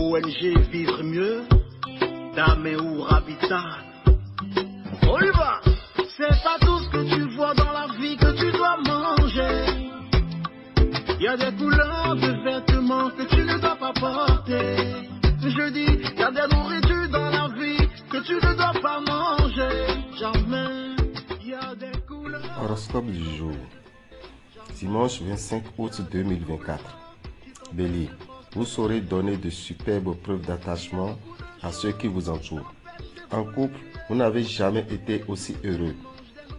ONG Vivre Mieux, Dameo Habitat. On y va. C'est pas tout ce que tu vois dans la vie que tu dois manger. Il y a des couleurs de vêtements que tu ne dois pas porter. Je dis, il y a des nourritures dans la vie que tu ne dois pas manger. Jamais. Il y a des couleurs. Horoscope du jour. Dimanche 25 août 2024. Bélier, vous saurez donner de superbes preuves d'attachement à ceux qui vous entourent. En couple, vous n'avez jamais été aussi heureux.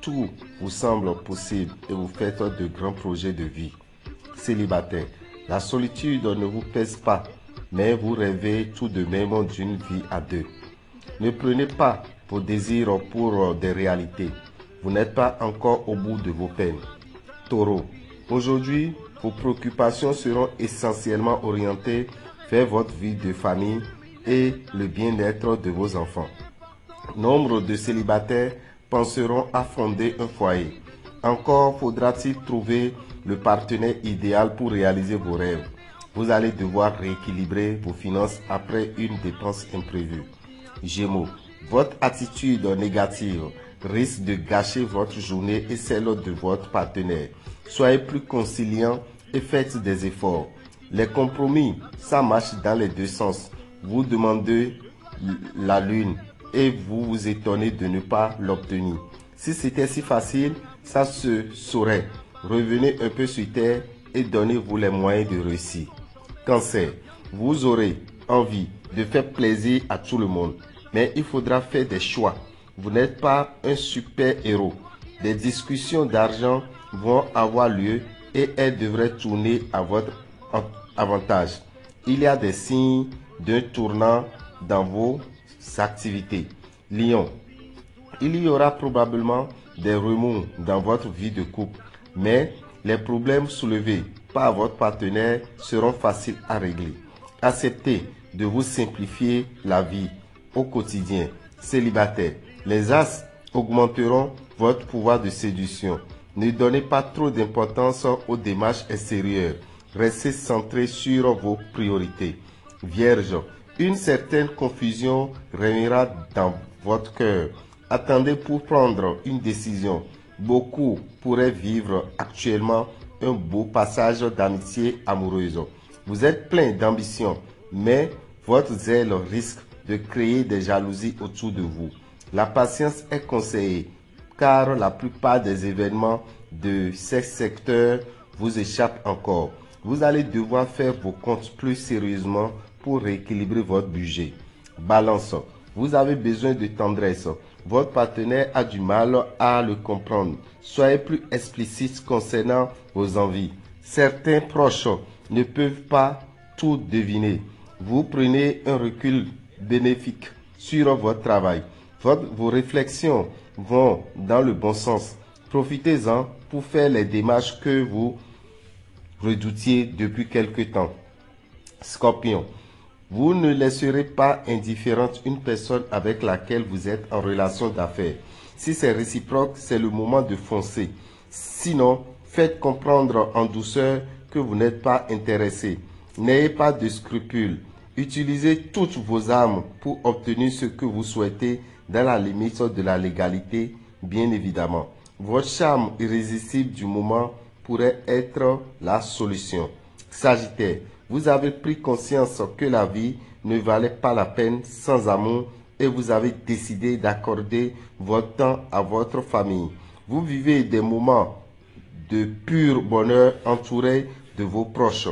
Tout vous semble possible et vous faites de grands projets de vie. Célibataire, la solitude ne vous pèse pas, mais vous rêvez tout de même d'une vie à deux. Ne prenez pas vos désirs pour des réalités. Vous n'êtes pas encore au bout de vos peines. Taureau, aujourd'hui, vos préoccupations seront essentiellement orientées vers votre vie de famille et le bien-être de vos enfants. Nombre de célibataires penseront à fonder un foyer. Encore faudra-t-il trouver le partenaire idéal pour réaliser vos rêves. Vous allez devoir rééquilibrer vos finances après une dépense imprévue. Gémeaux, votre attitude négative risque de gâcher votre journée et celle de votre partenaire. Soyez plus conciliant et faites des efforts. Les compromis, ça marche dans les deux sens. Vous demandez la lune et vous vous étonnez de ne pas l'obtenir. Si c'était si facile, ça se saurait. Revenez un peu sur terre et donnez-vous les moyens de réussir. Cancer, vous aurez envie de faire plaisir à tout le monde, mais il faudra faire des choix. Vous n'êtes pas un super-héros. Des discussions d'argent vont avoir lieu et elles devraient tourner à votre avantage. Il y a des signes d'un tournant dans vos activités. Lion, il y aura probablement des remous dans votre vie de couple, mais les problèmes soulevés par votre partenaire seront faciles à régler. Acceptez de vous simplifier la vie au quotidien. Célibataire, les as augmenteront votre pouvoir de séduction. Ne donnez pas trop d'importance aux démarches extérieures. Restez centré sur vos priorités. Vierge, une certaine confusion régnera dans votre cœur. Attendez pour prendre une décision. Beaucoup pourraient vivre actuellement un beau passage d'amitié amoureuse. Vous êtes plein d'ambition, mais votre zèle risque de créer des jalousies autour de vous. La patience est conseillée, car la plupart des événements de ces secteurs vous échappent encore. Vous allez devoir faire vos comptes plus sérieusement pour rééquilibrer votre budget. Balance, vous avez besoin de tendresse. Votre partenaire a du mal à le comprendre. Soyez plus explicite concernant vos envies. Certains proches ne peuvent pas tout deviner. Vous prenez un recul bénéfique sur votre travail. Vos réflexions vont dans le bon sens. Profitez-en pour faire les démarches que vous redoutiez depuis quelque temps. Scorpion, vous ne laisserez pas indifférente une personne avec laquelle vous êtes en relation d'affaires. Si c'est réciproque, c'est le moment de foncer. Sinon, faites comprendre en douceur que vous n'êtes pas intéressé. N'ayez pas de scrupules. Utilisez toutes vos armes pour obtenir ce que vous souhaitez dans la limite de la légalité, bien évidemment. Votre charme irrésistible du moment pourrait être la solution. Sagittaire, vous avez pris conscience que la vie ne valait pas la peine sans amour et vous avez décidé d'accorder votre temps à votre famille. Vous vivez des moments de pur bonheur entourés de vos proches.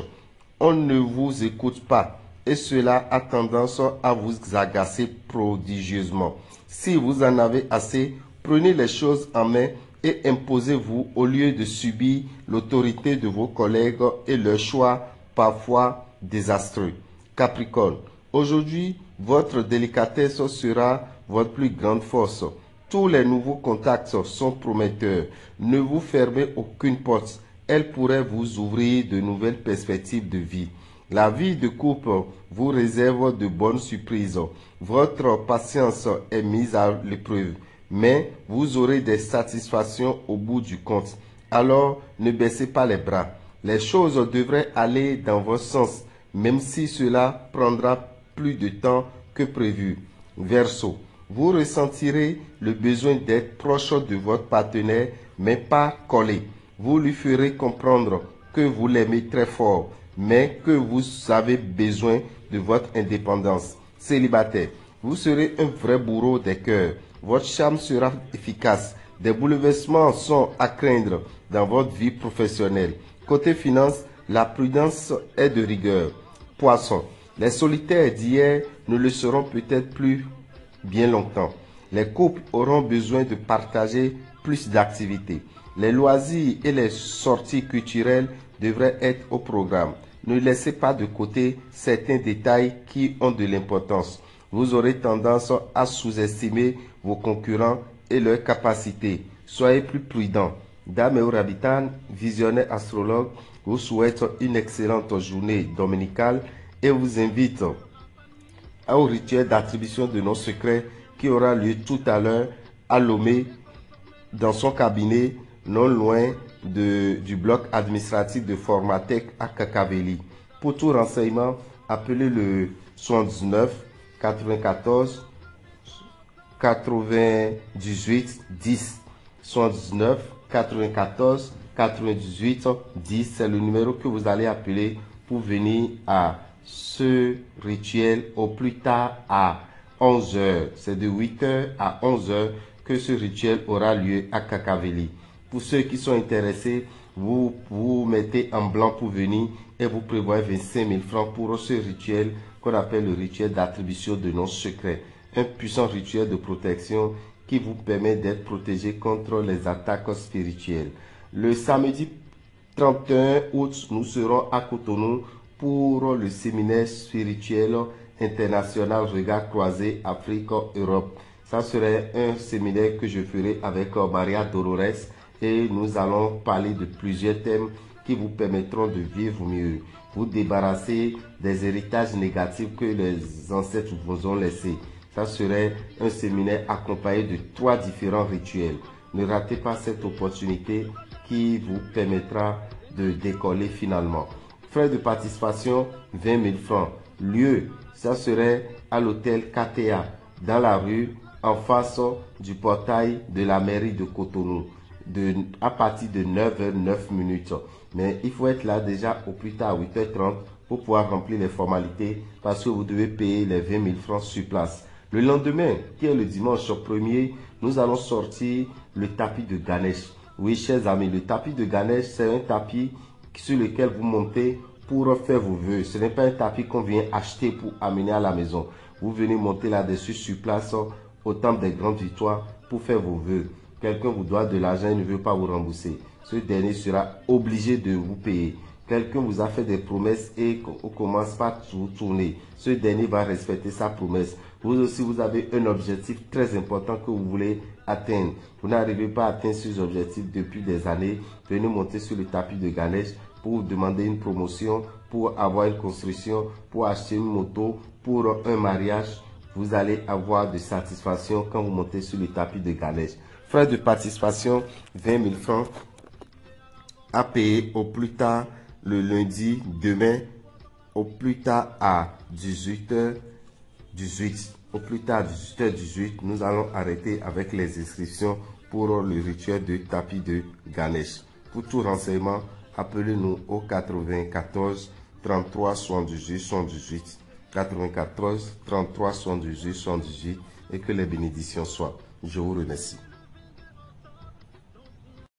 On ne vous écoute pas et cela a tendance à vous agacer prodigieusement. Si vous en avez assez, prenez les choses en main et imposez-vous au lieu de subir l'autorité de vos collègues et leurs choix parfois désastreux. Capricorne, aujourd'hui, votre délicatesse sera votre plus grande force. Tous les nouveaux contacts sont prometteurs. Ne vous fermez aucune porte. Elle pourrait vous ouvrir de nouvelles perspectives de vie. La vie de couple vous réserve de bonnes surprises. Votre patience est mise à l'épreuve, mais vous aurez des satisfactions au bout du compte. Alors, ne baissez pas les bras. Les choses devraient aller dans votre sens, même si cela prendra plus de temps que prévu. Verseau, vous ressentirez le besoin d'être proche de votre partenaire, mais pas collé. Vous lui ferez comprendre que vous l'aimez très fort, mais que vous avez besoin de votre indépendance. Célibataire, vous serez un vrai bourreau des cœurs. Votre charme sera efficace. Des bouleversements sont à craindre dans votre vie professionnelle. Côté finance, la prudence est de rigueur. Poisson, les solitaires d'hier ne le seront peut-être plus bien longtemps. Les couples auront besoin de partager plus d'activités. Les loisirs et les sorties culturelles devraient être au programme. Ne laissez pas de côté certains détails qui ont de l'importance. Vous aurez tendance à sous-estimer vos concurrents et leurs capacités. Soyez plus prudents. Dame Eurabitan, visionnaire astrologue, vous souhaite une excellente journée dominicale et vous invite au rituel d'attribution de nos secrets qui aura lieu tout à l'heure à Lomé, dans son cabinet, non loin du bloc administratif de Formatec à Kakaveli. Pour tout renseignement, appelez le 79 94 98 10. 79 94 98 10. C'est le numéro que vous allez appeler pour venir à ce rituel au plus tard à 11h. C'est de 8h à 11h que ce rituel aura lieu à Kakaveli. Pour ceux qui sont intéressés, vous mettez en blanc pour venir et vous prévoyez 25 000 francs pour ce rituel qu'on appelle le rituel d'attribution de noms secrets. Un puissant rituel de protection qui vous permet d'être protégé contre les attaques spirituelles. Le samedi 31 août, nous serons à Cotonou pour le séminaire spirituel international Regard croisé Afrique-Europe. Ça serait un séminaire que je ferai avec Maria Dolores et nous allons parler de plusieurs thèmes qui vous permettront de vivre mieux, vous débarrasser des héritages négatifs que les ancêtres vous ont laissés. Ça serait un séminaire accompagné de 3 différents rituels. Ne ratez pas cette opportunité qui vous permettra de décoller finalement. Frais de participation, 20 000 francs. Lieu, ça serait à l'hôtel KTA, dans la rue, en face du portail de la mairie de Cotonou, à partir de 9h09. Mais il faut être là déjà au plus tard à 8h30 pour pouvoir remplir les formalités parce que vous devez payer les 20 000 francs sur place. Le lendemain, qui est le dimanche 1er, nous allons sortir le tapis de Ganesh. Oui, chers amis, le tapis de Ganesh, c'est un tapis sur lequel vous montez pour faire vos vœux. Ce n'est pas un tapis qu'on vient acheter pour amener à la maison. Vous venez monter là-dessus sur place au temple des grandes victoires pour faire vos vœux. Quelqu'un vous doit de l'argent et ne veut pas vous rembourser. Ce dernier sera obligé de vous payer. Quelqu'un vous a fait des promesses et on commence par vous tourner. Ce dernier va respecter sa promesse. Vous aussi, vous avez un objectif très important que vous voulez atteindre. Vous n'arrivez pas à atteindre ces objectifs depuis des années. Venez monter sur le tapis de Ganesh pour demander une promotion, pour avoir une construction, pour acheter une moto, pour un mariage. Vous allez avoir de satisfaction quand vous montez sur le tapis de Ganesh. Frais de participation, 20 000 francs à payer au plus tard le lundi, demain, au plus tard à 18h18. Au plus tard à 18h18, nous allons arrêter avec les inscriptions pour le rituel de tapis de Ganesh. Pour tout renseignement, appelez-nous au 94 33 78 78. 94 33 78 78 et que les bénédictions soient. Je vous remercie.